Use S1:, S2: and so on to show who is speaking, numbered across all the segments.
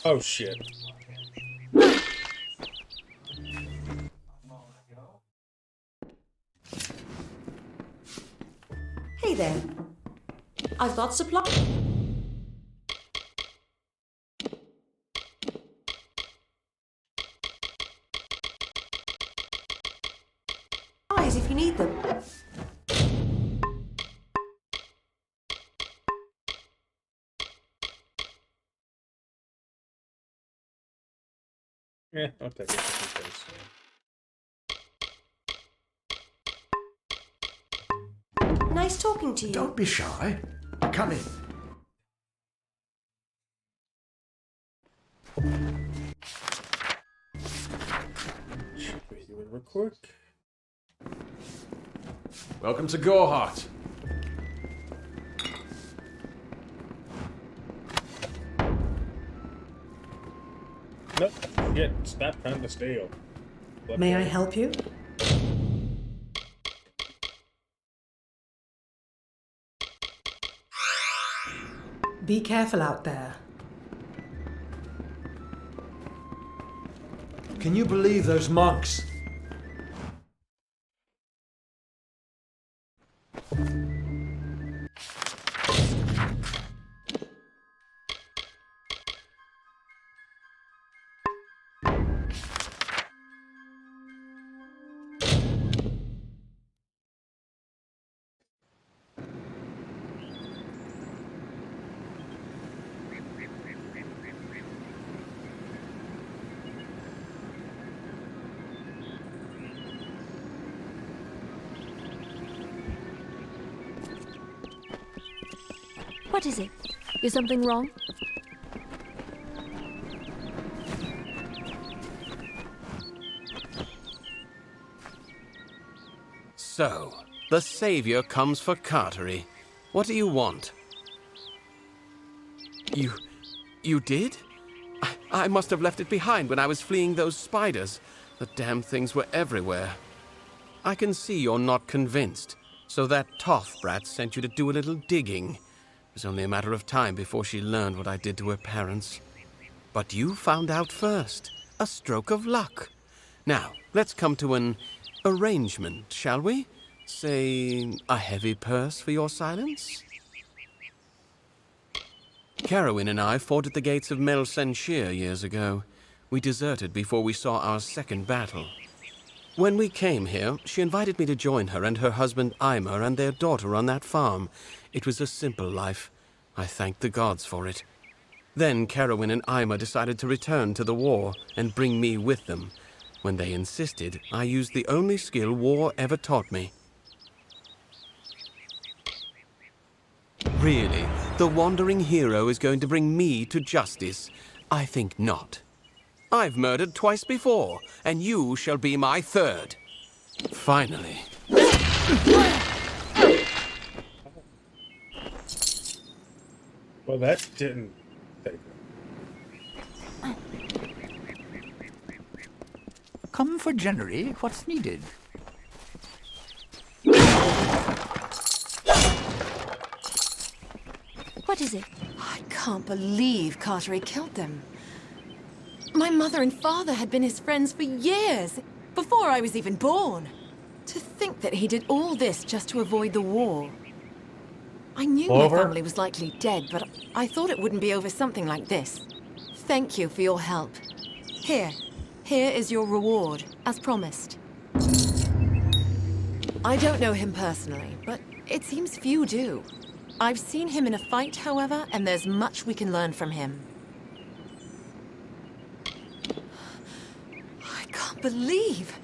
S1: Oh shit.
S2: Hey there. I've got supplies if you need them.
S1: Yeah, I'll take it just in case.
S2: Nice talking to you.
S3: Don't be shy. Come in.
S1: Should we do it real quick?
S3: Welcome to Goreheart.
S1: Nope. Shit. Stop trying to steal.
S2: May I help you? Be careful out there.
S3: Can you believe those monks?
S4: What is it? Is something wrong?
S5: So, the Savior comes for Cartery. What do you want? You did? I must have left it behind when I was fleeing those spiders. The damn things were everywhere. I can see you're not convinced, so that Toff brat sent you to do a little digging. It was only a matter of time before she learned what I did to her parents. But you found out first. A stroke of luck. Now, let's come to an arrangement, shall we? Say, a heavy purse for your silence? Carowin and I fought at the gates of Mel Senshir years ago. We deserted before we saw our second battle. When we came here, she invited me to join her and her husband Eimer and their daughter on that farm. It was a simple life. I thanked the gods for it. Then Carowin and Eimer decided to return to the war and bring me with them. When they insisted, I used the only skill war ever taught me. Really, the wandering hero is going to bring me to justice? I think not. I've murdered twice before, and you shall be my third. Finally.
S1: Well, that didn't take it.
S6: Come for January, what's needed?
S4: What is it?
S7: I can't believe Cartery killed them. My mother and father had been his friends for years, before I was even born. To think that he did all this just to avoid the war. I knew my family was likely dead, but I thought it wouldn't be over something like this. Thank you for your help. Here is your reward, as promised. I don't know him personally, but it seems few do. I've seen him in a fight, however, and there's much we can learn from him. I can't believe,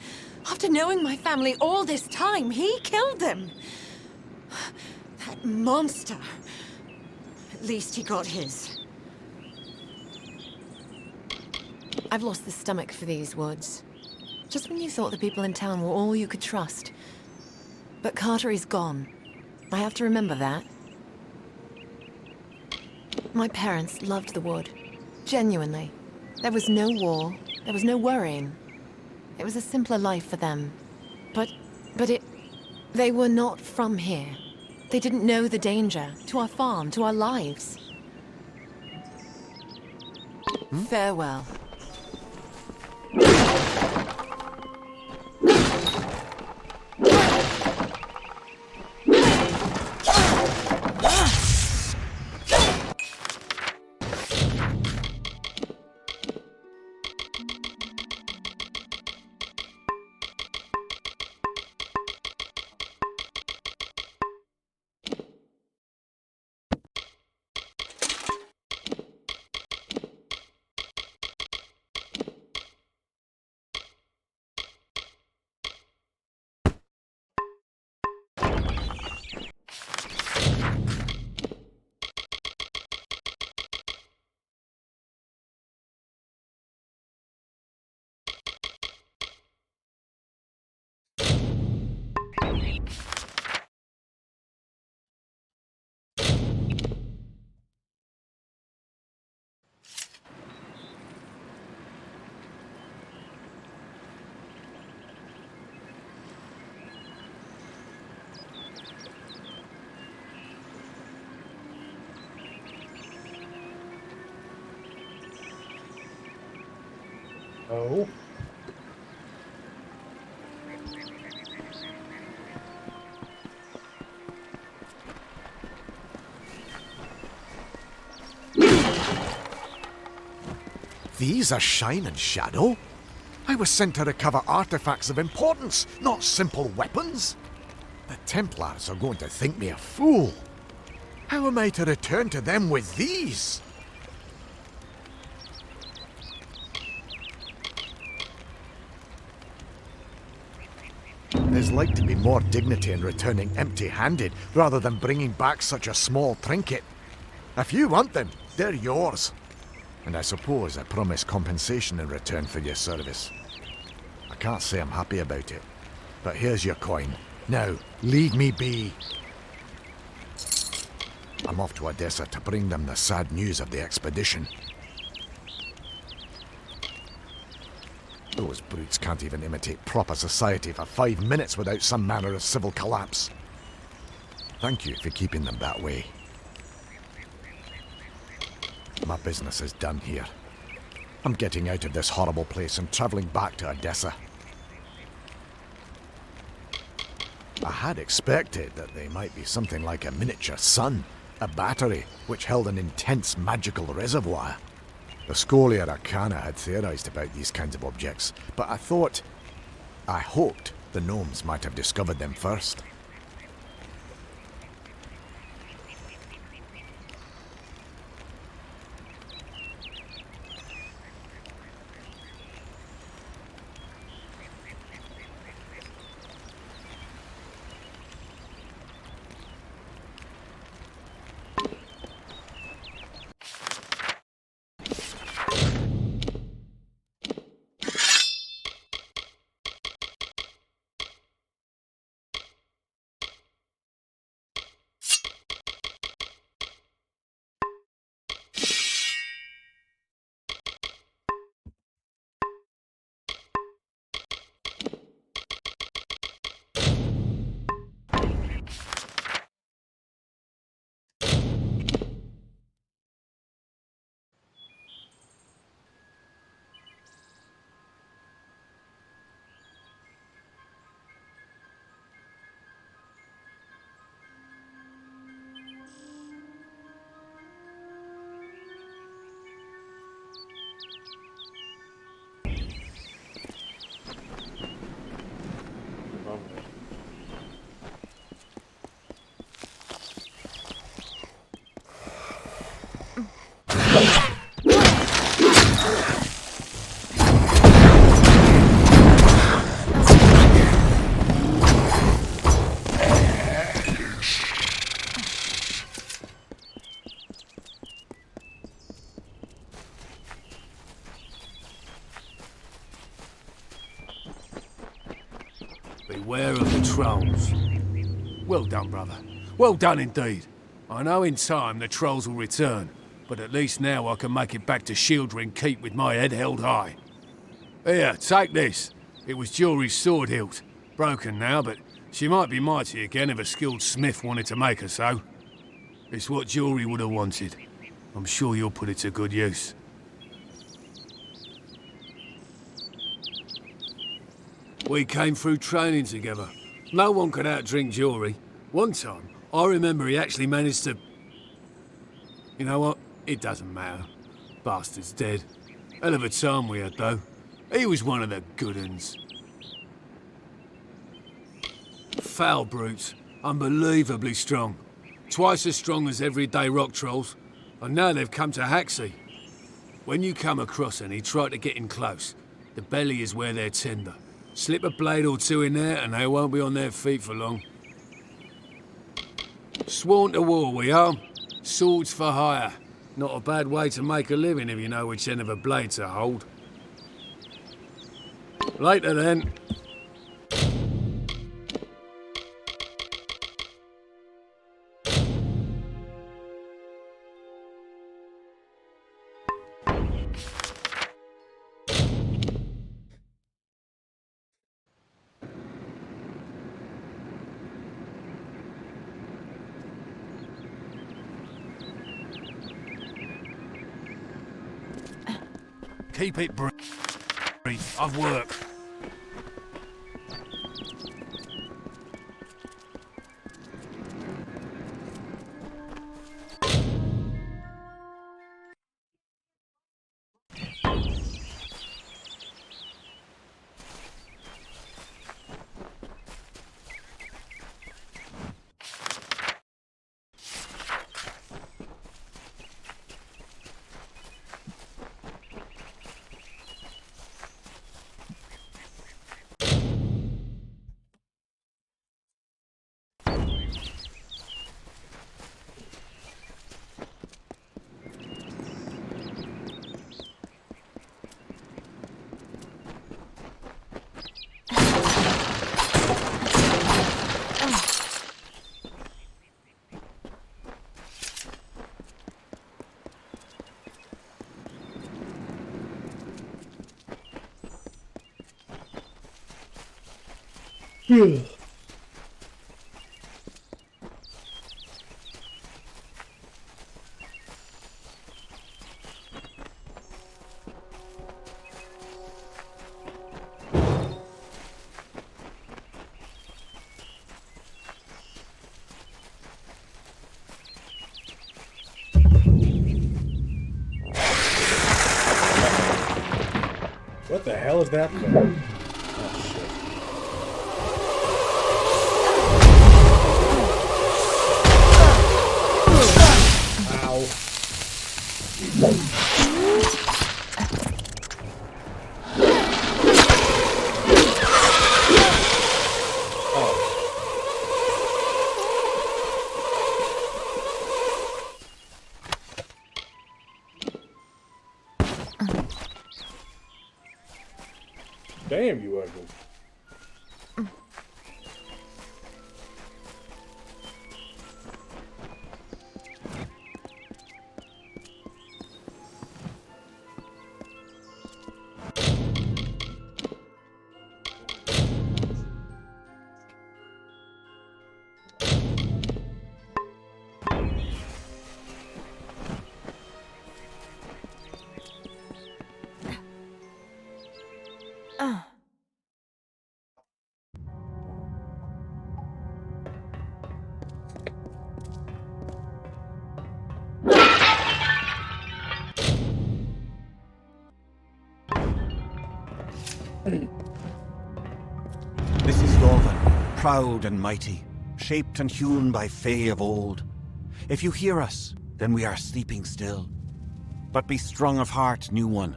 S7: after knowing my family all this time, he killed them. That monster. At least he got his. I've lost the stomach for these woods. Just when you thought the people in town were all you could trust. But Cartery's gone. I have to remember that. My parents loved the wood. Genuinely. There was no war. There was no worrying. It was a simpler life for them. But they were not from here. They didn't know the danger to our farm, to our lives. Farewell.
S1: Oh.
S3: These are Shine and Shadow? I was sent to recover artifacts of importance, not simple weapons. The Templars are going to think me a fool. How am I to return to them with these? There's like to be more dignity in returning empty-handed rather than bringing back such a small trinket. If you want them, they're yours. And I suppose I promise compensation in return for your service. I can't say I'm happy about it, but here's your coin. Now, leave me be. I'm off to Odessa to bring them the sad news of the expedition. Those brutes can't even imitate proper society for 5 minutes without some manner of civil collapse. Thank you for keeping them that way. My business is done here. I'm getting out of this horrible place and travelling back to Odessa. I had expected that they might be something like a miniature sun, a battery which held an intense magical reservoir. The Scholia Arcana had theorized about these kinds of objects, but I hoped the gnomes might have discovered them first.
S8: Beware of the trolls. Well done, brother. Well done indeed. I know in time the trolls will return, but at least now I can make it back to Shieldring Keep with my head held high. Here, take this. It was Jury's sword hilt. Broken now, but she might be mighty again if a skilled smith wanted to make her so. It's what Jury would have wanted. I'm sure you'll put it to good use. We came through training together. No one could outdrink Jory. One time, I remember he actually managed to... You know what? It doesn't matter. Bastard's dead. Hell of a time we had, though. He was one of the good uns. Foul brutes. Unbelievably strong. Twice as strong as everyday rock trolls. And now they've come to Haxie. When you come across any, try to get in close. The belly is where they're tender. Slip a blade or two in there and they won't be on their feet for long. Sworn to war we are. Swords for hire. Not a bad way to make a living if you know which end of a blade to hold. Later then. Keep it brief. I've work.
S1: What the hell is that for? Oh, shit. Ow. Damn, you ugly.
S9: This is Dorvan, proud and mighty, shaped and hewn by Fae of old. If you hear us, then we are sleeping still. But be strong of heart, new one.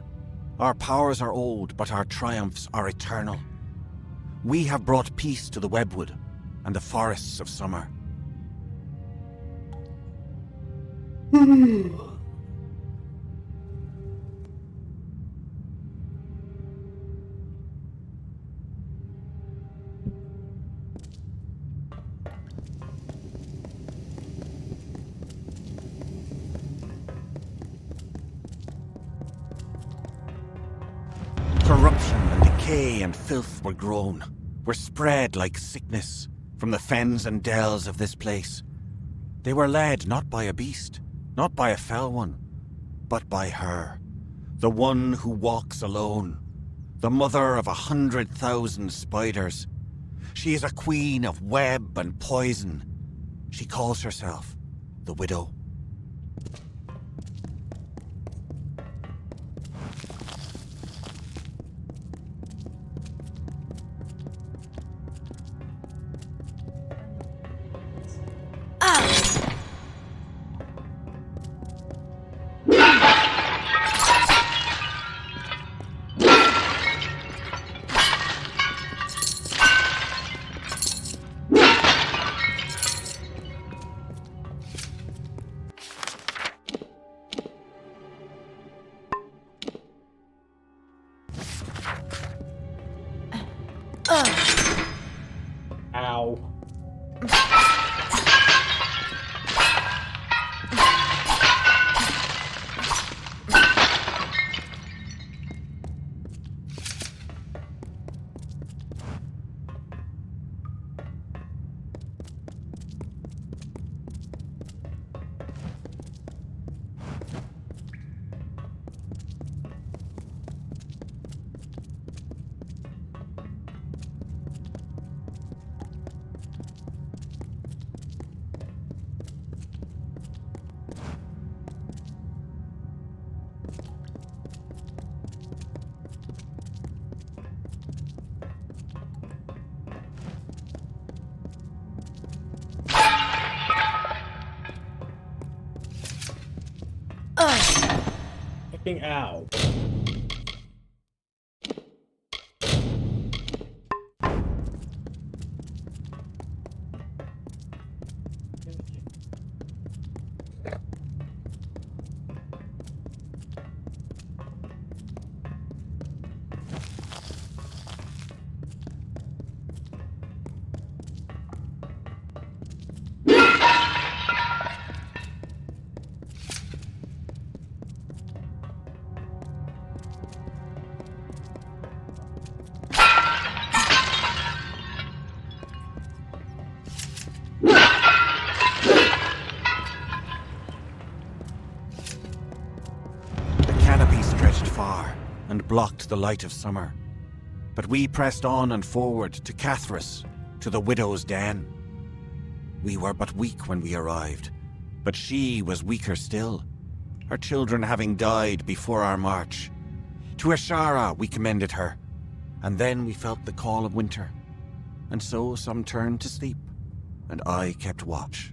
S9: Our powers are old, but our triumphs are eternal. We have brought peace to the webwood and the forests of summer. Corruption and decay and filth were grown, were spread like sickness from the fens and dells of this place. They were led not by a beast, not by a fell one, but by her, the one who walks alone, the mother of 100,000 spiders. She is a queen of web and poison. She calls herself the Widow.
S1: Ow. Fucking ow.
S9: And blocked the light of summer. But we pressed on and forward to Cathras, to the widow's den. We were but weak when we arrived, but she was weaker still, her children having died before our march. To Ashara we commended her, and then we felt the call of winter, and so some turned to sleep, and I kept watch.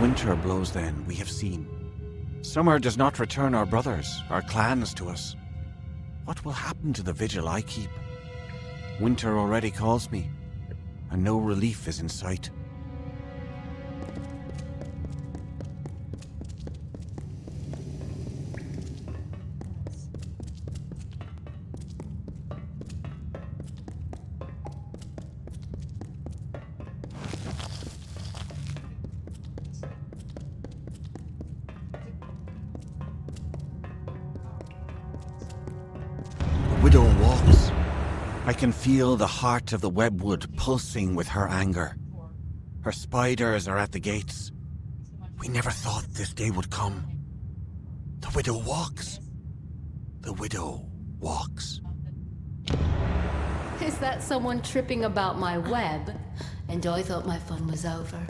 S9: winter blows then, we have seen. Summer does not return our brothers, our clans to us. What will happen to the vigil I keep? Winter already calls me, and no relief is in sight. The widow walks. I can feel the heart of the webwood pulsing with her anger. Her spiders are at the gates. We never thought this day would come. The widow walks. The widow walks.
S10: Is that someone tripping about my web? And I thought my fun was over.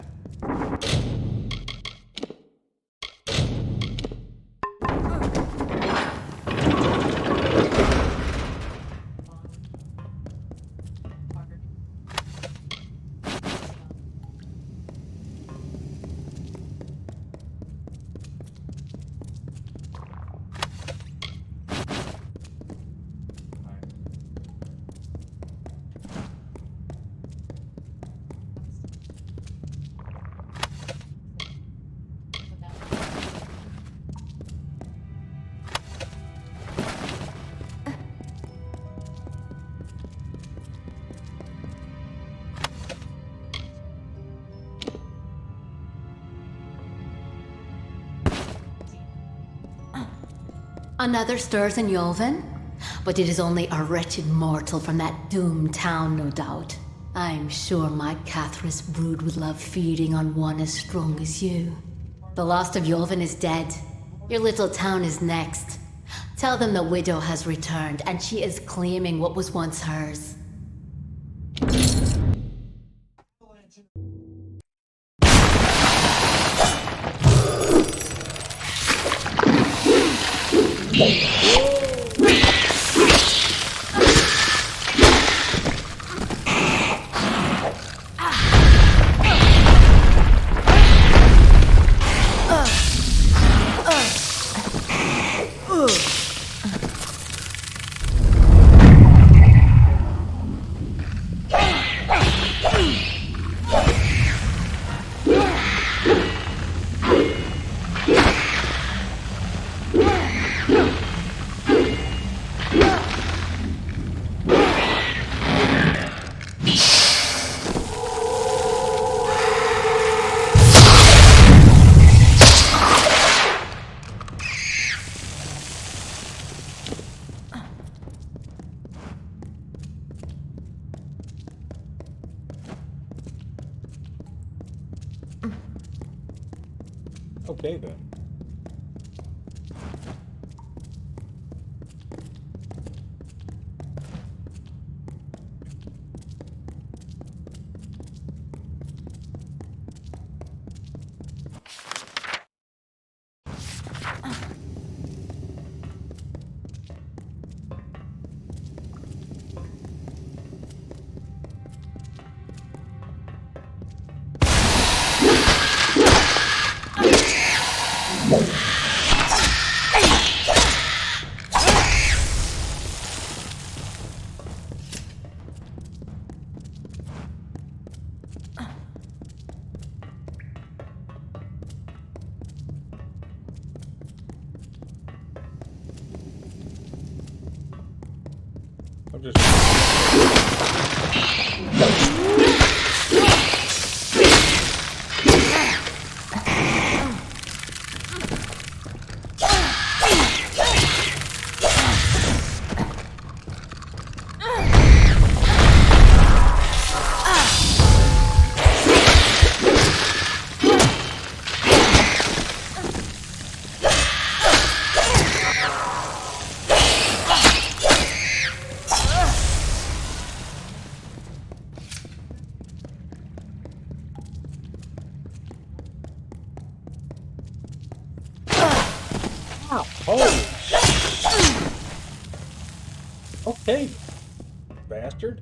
S10: Another stirs in Yolven? But it is only a wretched mortal from that doomed town, no doubt. I'm sure my Cathras brood would love feeding on one as strong as you. The last of Yolven is dead. Your little town is next. Tell them the widow has returned, and she is claiming what was once hers.
S1: Okay then. I'm just... Oh! Okay, bastard.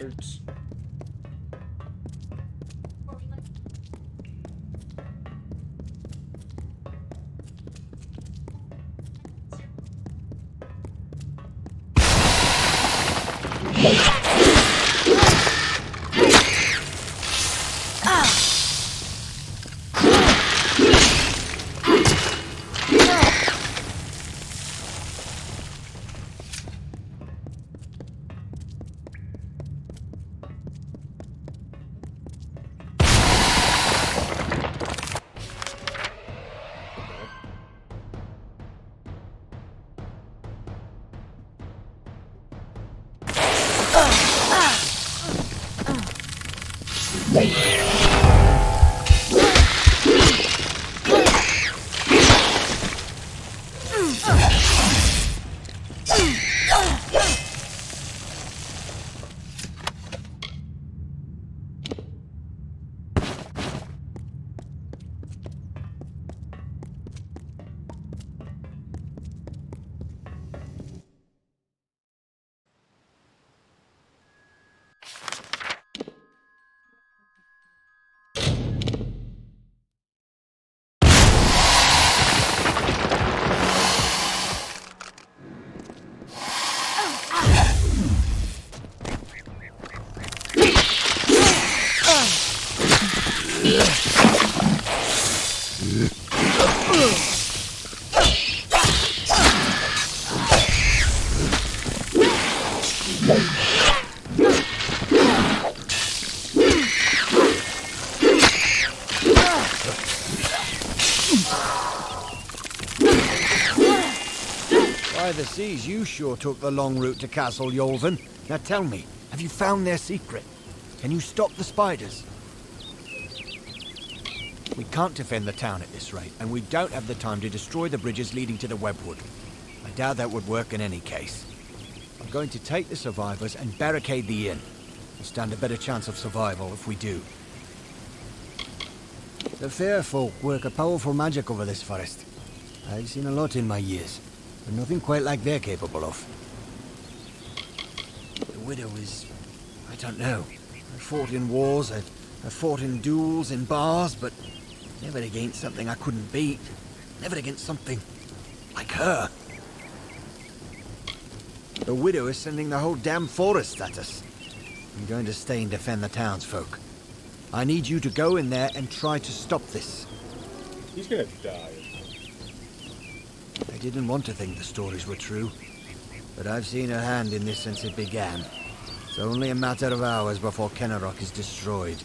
S1: bastards.
S9: By the seas, you sure took the long route to Castle Yolven. Now tell me, have you found their secret? Can you stop the spiders? We can't defend the town at this rate, and we don't have the time to destroy the bridges leading to the Webwood. I doubt that would work in any case. I'm going to take the survivors and barricade the inn. We'll stand a better chance of survival if we do. The fair folk work a powerful magic over this forest. I've seen a lot in my years, but nothing quite like they're capable of. The widow is... I don't know. I fought in wars, I fought in duels, in bars, but never against something I couldn't beat. Never against something like her. The widow is sending the whole damn forest at us. I'm going to stay and defend the townsfolk. I need you to go in there and try to stop this.
S1: He's gonna die.
S9: I didn't want to think the stories were true, but I've seen her hand in this since it began. It's only a matter of hours before Kenarok is destroyed.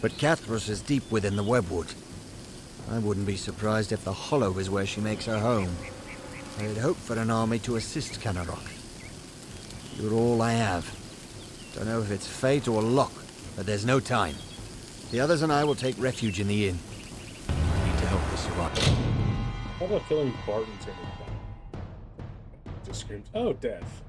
S9: But Cathrus is deep within the Webwood. I wouldn't be surprised if the Hollow is where she makes her home. I'd hope for an army to assist Kenarok. You're all I have. Don't know if it's fate or luck, but there's no time. The others and I will take refuge in the inn. I need to help the survivors.
S1: How about killing Barton's in it? Just screams, oh, death.